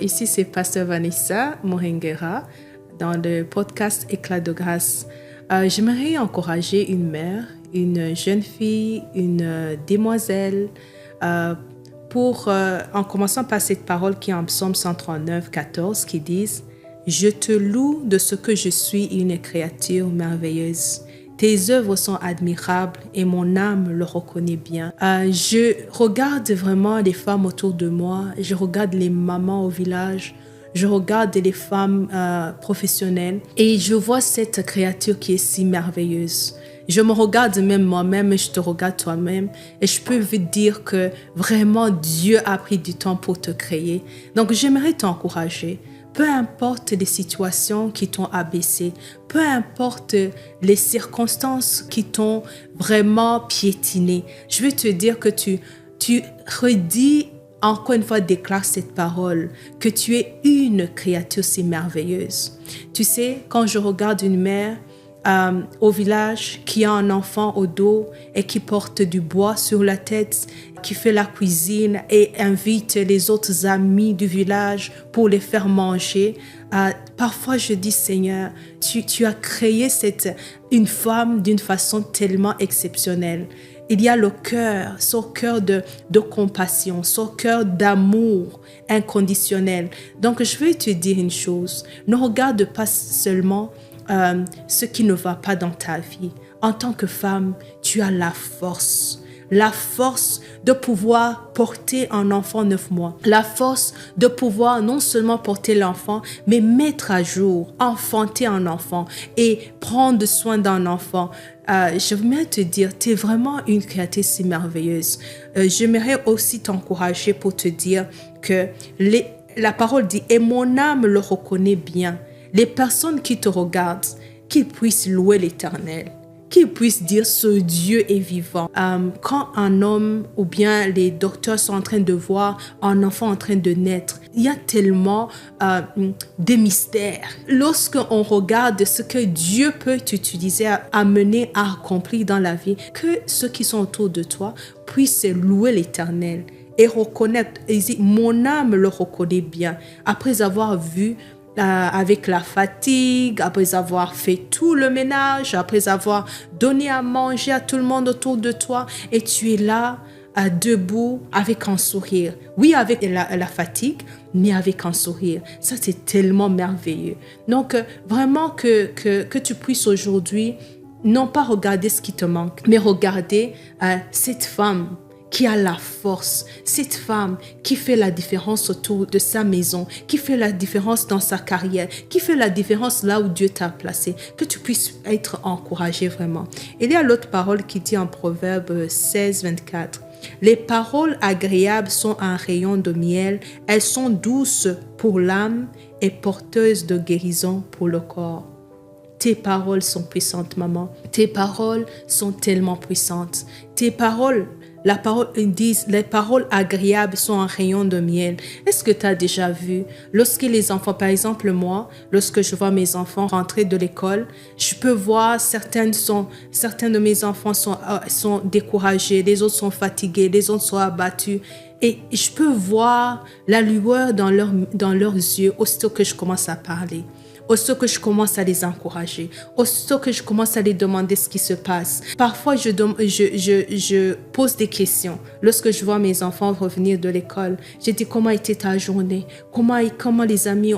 Ici c'est Pasteur Vanessa Mohenguera dans le podcast Éclat de grâce. J'aimerais encourager une mère, une jeune fille, une demoiselle en commençant par cette parole qui est en Psaume 139, 14 qui dit « Je te loue de ce que je suis une créature merveilleuse. Tes œuvres sont admirables et mon âme le reconnaît bien. » Je regarde vraiment les femmes autour de moi, je regarde les mamans au village, je regarde les femmes professionnelles et je vois cette créature qui est si merveilleuse. Je me regarde même moi-même et je te regarde toi-même et je peux vous dire que vraiment Dieu a pris du temps pour te créer. Donc j'aimerais t'encourager. Peu importe les situations qui t'ont abaissé, peu importe les circonstances qui t'ont vraiment piétiné, je veux te dire que tu redis encore une fois, déclare cette parole, que tu es une créature si merveilleuse. Tu sais, quand je regarde une mère au village qui a un enfant au dos et qui porte du bois sur la tête, qui fait la cuisine et invite les autres amis du village pour les faire manger, parfois je dis Seigneur, tu as créé une femme d'une façon tellement exceptionnelle. Il y a le cœur, son cœur de compassion, son cœur d'amour inconditionnel. Donc, je vais te dire une chose. Ne regarde pas seulement ce qui ne va pas dans ta vie. En tant que femme, tu as la force de pouvoir porter un enfant 9 mois. La force de pouvoir non seulement porter l'enfant, mais mettre à jour, enfanter un enfant et prendre soin d'un enfant. Je voudrais te dire, tu es vraiment une créature si merveilleuse. J'aimerais aussi t'encourager pour te dire que la parole dit « Et mon âme le reconnaît bien ». Les personnes qui te regardent, qu'ils puissent louer l'Éternel, qu'ils puissent dire ce Dieu est vivant. Quand un homme ou bien les docteurs sont en train de voir un enfant en train de naître, il y a tellement de mystères. Lorsqu'on regarde ce que Dieu peut t'utiliser à mener à accomplir dans la vie, que ceux qui sont autour de toi puissent louer l'Éternel et reconnaître. Et dire, mon âme le reconnaît bien. Après avoir vu avec la fatigue, après avoir fait tout le ménage, après avoir donné à manger à tout le monde autour de toi, et tu es là, debout, avec un sourire. Oui, avec la fatigue, mais avec un sourire. Ça, c'est tellement merveilleux. Donc, vraiment que tu puisses aujourd'hui, non pas regarder ce qui te manque, mais regarder cette femme qui a la force, cette femme qui fait la différence autour de sa maison, qui fait la différence dans sa carrière, qui fait la différence là où Dieu t'a placé, que tu puisses être encouragé vraiment. Il y a l'autre parole qui dit en Proverbe 16, 24, « Les paroles agréables sont un rayon de miel, elles sont douces pour l'âme et porteuses de guérison pour le corps. » Tes paroles sont puissantes, maman. Tes paroles sont tellement puissantes. Tes paroles, les paroles agréables sont un rayon de miel. Est-ce que tu as déjà vu, lorsque les enfants, par exemple moi, lorsque je vois mes enfants rentrer de l'école, je peux voir certains de mes enfants sont découragés, les autres sont fatigués, les autres sont abattus. Et je peux voir la lueur dans leurs yeux aussitôt que je commence à parler. Aussitôt que je commence à les encourager, aussitôt que je commence à les demander ce qui se passe. Parfois, je pose des questions. Lorsque je vois mes enfants revenir de l'école, je dis comment était ta journée? Comment les amis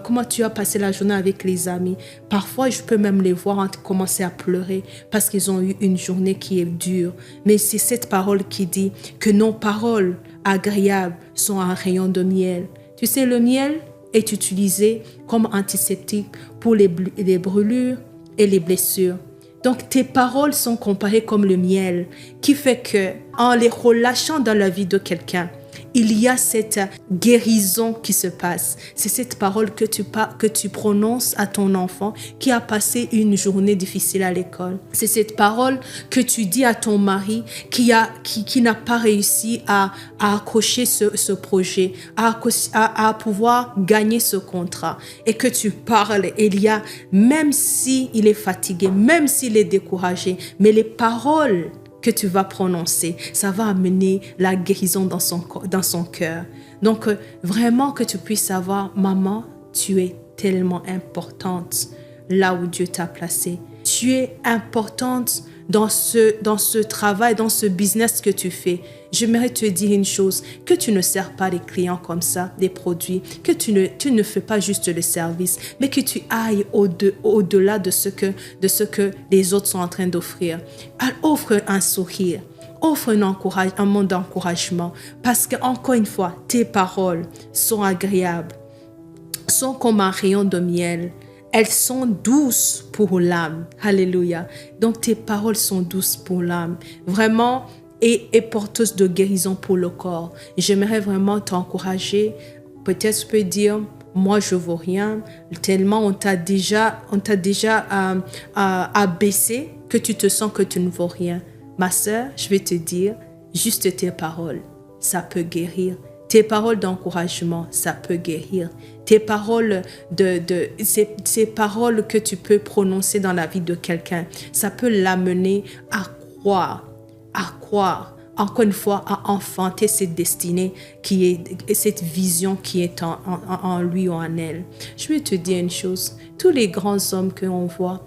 comment tu as passé la journée avec les amis? Parfois, je peux même les voir commencer à pleurer parce qu'ils ont eu une journée qui est dure. Mais c'est cette parole qui dit que nos paroles agréables sont un rayon de miel. Tu sais, le miel est utilisé comme antiseptique pour les brûlures et les blessures. Donc, tes paroles sont comparées comme le miel qui fait que, en les relâchant dans la vie de quelqu'un, il y a cette guérison qui se passe. C'est cette parole que tu prononces à ton enfant qui a passé une journée difficile à l'école. C'est cette parole que tu dis à ton mari qui n'a pas réussi à accrocher ce projet, à pouvoir gagner ce contrat. Et que tu parles, même s'il est fatigué, même s'il est découragé, mais les paroles que tu vas prononcer, ça va amener la guérison dans son cœur. Donc, vraiment que tu puisses savoir, maman, tu es tellement importante là où Dieu t'a placée. Tu es importante dans ce travail, dans ce business que tu fais. J'aimerais te dire une chose, que tu ne sers pas les clients comme ça, des produits, que tu ne fais pas juste le service, mais que tu ailles au-delà de ce que les autres sont en train d'offrir. Offre un sourire. Offre un mot d'encouragement parce que, encore une fois, tes paroles sont agréables, sont comme un rayon de miel. Elles sont douces pour l'âme. Alléluia. Donc, tes paroles sont douces pour l'âme. Vraiment, et porteuses de guérison pour le corps. J'aimerais vraiment t'encourager. Peut-être tu peux dire, moi, je ne vaux rien. Tellement on t'a déjà abaissé que tu te sens que tu ne vaux rien. Ma sœur, je vais te dire, juste tes paroles, ça peut guérir. Tes paroles d'encouragement, ça peut guérir. Tes paroles ces paroles que tu peux prononcer dans la vie de quelqu'un, ça peut l'amener à croire, encore une fois, à enfanter cette destinée cette vision qui est en lui ou en elle. Je vais te dire une chose, tous les grands hommes qu'on voit,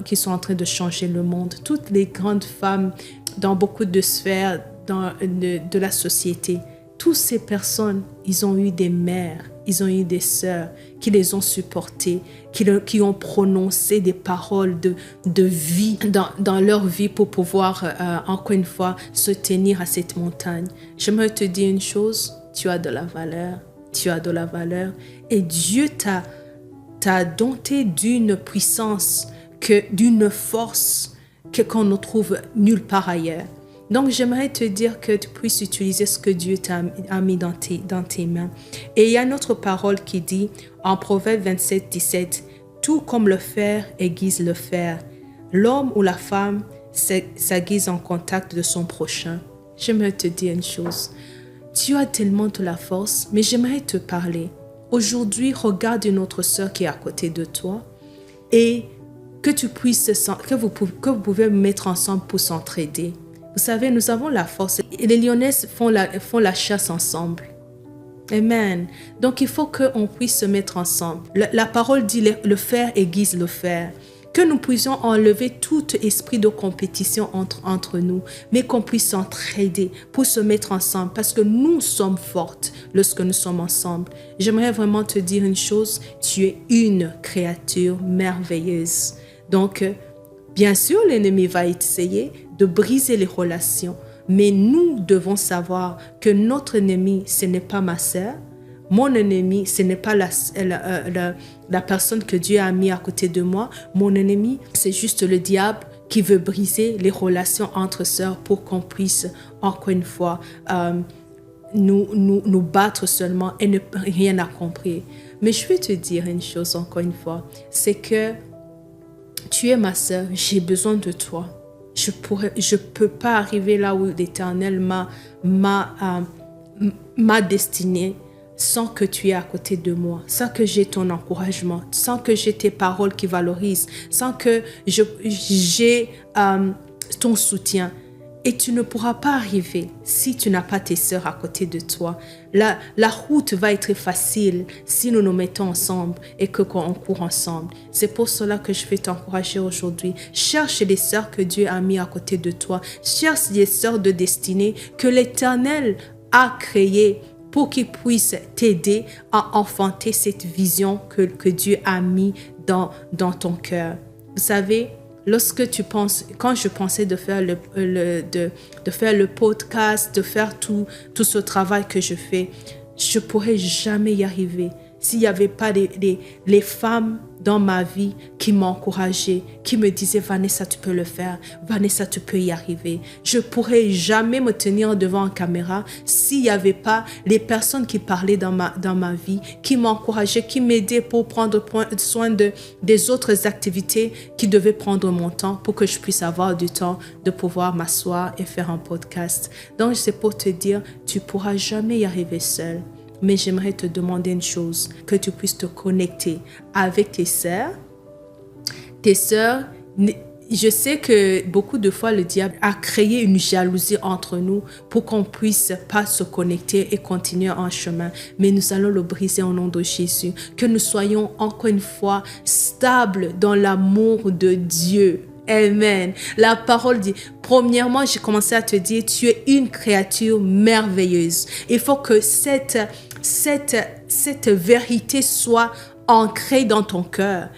qui sont en train de changer le monde, toutes les grandes femmes dans beaucoup de sphères de la société, toutes ces personnes, ils ont eu des mères, ils ont eu des sœurs qui les ont supportées, qui ont prononcé des paroles de vie dans leur vie pour pouvoir, encore une fois, se tenir à cette montagne. J'aimerais te dire une chose, tu as de la valeur, et Dieu t'a dompté d'une puissance, d'une force qu'on ne trouve nulle part ailleurs. Donc, j'aimerais te dire que tu puisses utiliser ce que Dieu t'a mis dans tes mains. Et il y a une autre parole qui dit, en Proverbe 27, 17, « Tout comme le fer aiguise le fer, l'homme ou la femme s'aiguise en contact de son prochain. » J'aimerais te dire une chose. Tu as tellement de la force, mais j'aimerais te parler. Aujourd'hui, regarde une autre sœur qui est à côté de toi et que vous pouvez mettre ensemble pour s'entraider. Vous savez, nous avons la force. Et les lionnaises font la chasse ensemble. Amen. Donc, il faut qu'on puisse se mettre ensemble. La parole dit, le fer aiguise le fer. Que nous puissions enlever tout esprit de compétition entre nous, mais qu'on puisse s'entraider pour se mettre ensemble, parce que nous sommes fortes lorsque nous sommes ensemble. J'aimerais vraiment te dire une chose, tu es une créature merveilleuse. Donc, bien sûr, l'ennemi va essayer de briser les relations, mais nous devons savoir que notre ennemi, ce n'est pas ma sœur. Mon ennemi, ce n'est pas la personne que Dieu a mis à côté de moi. Mon ennemi, c'est juste le diable qui veut briser les relations entre sœurs pour qu'on puisse, encore une fois, nous battre seulement et ne rien accomplir. Mais je vais te dire une chose, encore une fois, c'est que tu es ma sœur, j'ai besoin de toi. Je peux pas arriver là où l'Éternel m'a destinée sans que tu es à côté de moi, sans que j'ai ton encouragement, sans que j'ai tes paroles qui valorisent, sans que j'ai ton soutien. Et tu ne pourras pas arriver si tu n'as pas tes sœurs à côté de toi. La route va être facile si nous nous mettons ensemble et qu'on court ensemble. C'est pour cela que je vais t'encourager aujourd'hui. Cherche les sœurs que Dieu a mis à côté de toi. Cherche les sœurs de destinée que l'Éternel a créées pour qu'ils puissent t'aider à enfanter cette vision que Dieu a mis dans ton cœur. Vous savez, quand je pensais de faire le podcast, de faire tout ce travail que je fais, je pourrais jamais y arriver s'il n'y avait pas les femmes dans ma vie qui m'encourageaient, qui me disaient « Vanessa, tu peux le faire. Vanessa, tu peux y arriver. » Je pourrais jamais me tenir devant une caméra s'il n'y avait pas les personnes qui parlaient dans ma vie, qui m'encourageaient, qui m'aidaient pour prendre soin des autres activités qui devaient prendre mon temps pour que je puisse avoir du temps de pouvoir m'asseoir et faire un podcast. Donc, c'est pour te dire, tu ne pourras jamais y arriver seul. Mais j'aimerais te demander une chose, que tu puisses te connecter avec tes sœurs. Tes sœurs, Je sais que beaucoup de fois, le diable a créé une jalousie entre nous pour qu'on puisse pas se connecter et continuer en chemin. Mais nous allons le briser au nom de Jésus. Que nous soyons encore une fois stables dans l'amour de Dieu. Amen. La parole dit, premièrement, j'ai commencé à te dire, tu es une créature merveilleuse. Il faut que cette vérité soit ancré dans ton cœur.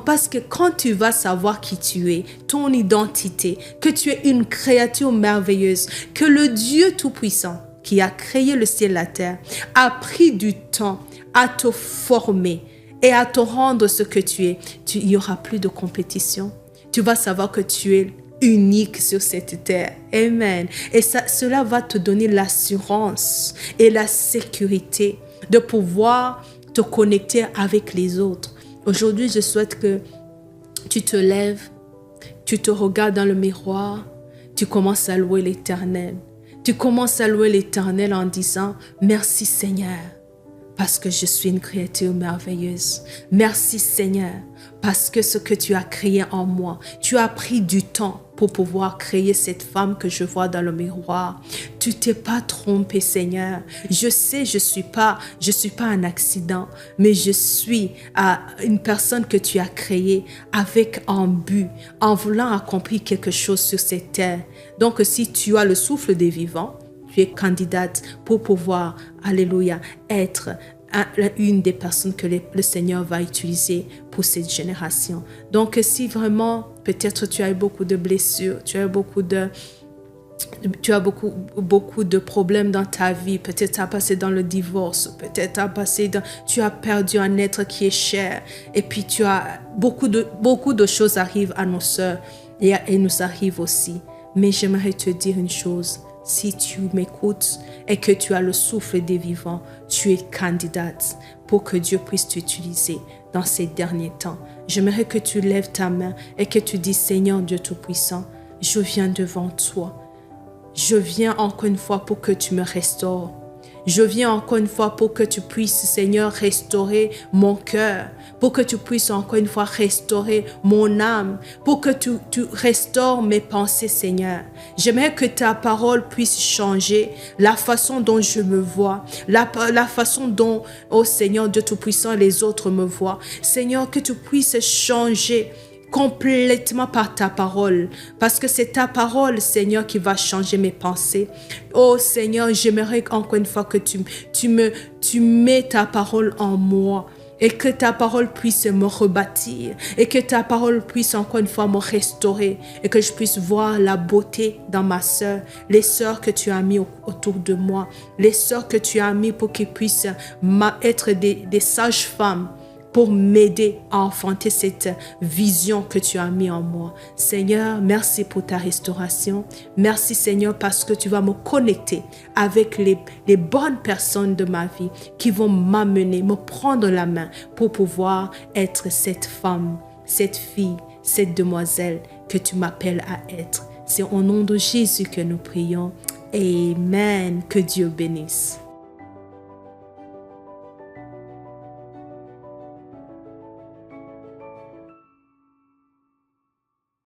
Parce que quand tu vas savoir qui tu es, ton identité, que tu es une créature merveilleuse, que le Dieu Tout-Puissant qui a créé le ciel et la terre a pris du temps à te former et à te rendre ce que tu es, il n'y aura plus de compétition. Tu vas savoir que tu es unique sur cette terre. Amen. Et cela va te donner l'assurance et la sécurité de pouvoir te connecter avec les autres. Aujourd'hui, je souhaite que tu te lèves, tu te regardes dans le miroir, tu commences à louer l'Éternel. Tu commences à louer l'Éternel en disant « Merci Seigneur, parce que je suis une créature merveilleuse. Merci Seigneur, parce que ce que tu as créé en moi, tu as pris du temps pour pouvoir créer cette femme que je vois dans le miroir. Tu t'es pas trompé, Seigneur. Je sais, je suis pas un accident, mais je suis une personne que tu as créée avec un but, en voulant accomplir quelque chose sur cette terre. Donc, si tu as le souffle des vivants, tu es candidate pour pouvoir, alléluia, être une des personnes que le Seigneur va utiliser pour cette génération. Donc, si vraiment, peut-être tu as eu beaucoup de blessures, tu as beaucoup de problèmes dans ta vie, peut-être tu as passé dans le divorce, peut-être tu as perdu un être qui est cher, et puis beaucoup de choses arrivent à nos sœurs et nous arrivent aussi. Mais j'aimerais te dire une chose. Si tu m'écoutes et que tu as le souffle des vivants, tu es candidate pour que Dieu puisse t'utiliser dans ces derniers temps. J'aimerais que tu lèves ta main et que tu dis, Seigneur Dieu Tout-Puissant, je viens devant toi. Je viens encore une fois pour que tu me restaures. Je viens encore une fois pour que tu puisses, Seigneur, restaurer mon cœur, pour que tu puisses encore une fois restaurer mon âme, pour que tu restaures mes pensées, Seigneur. J'aimerais que ta parole puisse changer la façon dont je me vois, la façon dont, oh Seigneur Dieu Tout-Puissant, les autres me voient. Seigneur, que tu puisses changer complètement par ta parole, parce que c'est ta parole, Seigneur, qui va changer mes pensées. Oh Seigneur, j'aimerais encore une fois que tu mets ta parole en moi, et que ta parole puisse me rebâtir, et que ta parole puisse encore une fois me restaurer, et que je puisse voir la beauté dans ma sœur, les sœurs que tu as mis autour de moi, les sœurs que tu as mis pour qu'ils puissent être des sages-femmes, pour m'aider à enfanter cette vision que tu as mis en moi. Seigneur, merci pour ta restauration. Merci Seigneur parce que tu vas me connecter avec les bonnes personnes de ma vie qui vont m'amener, me prendre la main pour pouvoir être cette femme, cette fille, cette demoiselle que tu m'appelles à être. C'est au nom de Jésus que nous prions. Amen. Que Dieu bénisse.